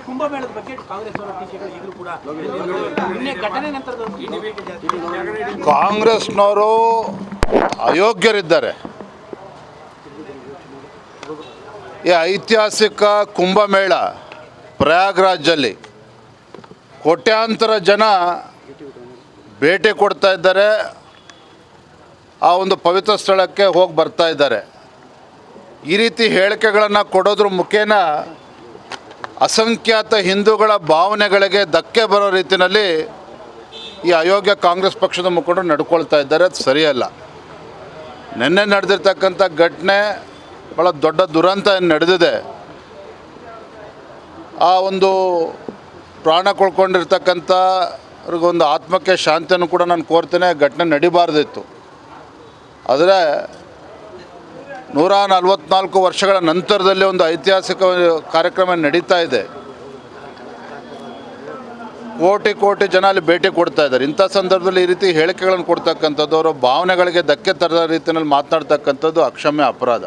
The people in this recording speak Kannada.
ಕುಂಭಮೇಳದ ಬಗ್ಗೆ ಕಾಂಗ್ರೆಸ್ ಅವರ ಟೀಕೆಗಳು ಈಗಲೂ ಕೂಡ ನಿನ್ನೆ ಘಟನೆ ನಂತರದ ಕಾಂಗ್ರೆಸ್ನವರು ಅಯೋಗ್ಯರಿದ್ದಾರೆ. ಈ ಐತಿಹಾಸಿಕ ಕುಂಭಮೇಳ ಪ್ರಯಾಗ್ರಾಜಲ್ಲಿ ಕೋಟ್ಯಾಂತರ ಜನ ಭೇಟಿ ಕೊಡ್ತಾ ಇದ್ದಾರೆ. ಆ ಒಂದು ಪವಿತ್ರ ಸ್ಥಳಕ್ಕೆ ಹೋಗಿ ಬರ್ತಾ ಇದ್ದಾರೆ. ಈ ರೀತಿ ಹೇಳಿಕೆಗಳನ್ನು ಕೊಡೋದ್ರ ಮುಖೇನ ಅಸಂಖ್ಯಾತ ಹಿಂದೂಗಳ ಭಾವನೆಗಳಿಗೆ ಧಕ್ಕೆ ಬರೋ ರೀತಿಯಲ್ಲಿ ಈ ಅಯೋಗ್ಯ ಕಾಂಗ್ರೆಸ್ ಪಕ್ಷದ ಮುಖಂಡರು ನಡ್ಕೊಳ್ತಾ ಇದ್ದಾರೆ. ಅದು ಸರಿಯಲ್ಲ. ನಿನ್ನೆ ನಡೆದಿರ್ತಕ್ಕಂಥ ಘಟನೆ ಭಾಳ ದೊಡ್ಡ ದುರಂತ ನಡೆದಿದೆ. ಆ ಒಂದು ಪ್ರಾಣ ಕಳ್ಕೊಂಡಿರ್ತಕ್ಕಂಥವ್ರಿಗೊಂದು ಆತ್ಮಕ್ಕೆ ಶಾಂತಿಯನ್ನು ಕೂಡ ನಾನು ಕೋರ್ತೇನೆ. ಘಟನೆ ನಡಿಬಾರ್ದಿತ್ತು. ಆದರೆ 144 ವರ್ಷಗಳ ನಂತರದಲ್ಲಿ ಒಂದು ಐತಿಹಾಸಿಕ ಕಾರ್ಯಕ್ರಮ ನಡೀತಾ ಇದೆ. ಕೋಟಿ ಜನ ಅಲ್ಲಿ ಭೇಟಿ ಕೊಡ್ತಾ ಇದ್ದಾರೆ. ಇಂಥ ಸಂದರ್ಭದಲ್ಲಿ ಈ ರೀತಿ ಹೇಳಿಕೆಗಳನ್ನು ಕೊಡ್ತಕ್ಕಂಥದ್ದು, ಅವರ ಭಾವನೆಗಳಿಗೆ ಧಕ್ಕೆ ತರದ ರೀತಿಯಲ್ಲಿ ಮಾತನಾಡ್ತಕ್ಕಂಥದ್ದು ಅಕ್ಷಮ್ಯ ಅಪರಾಧ.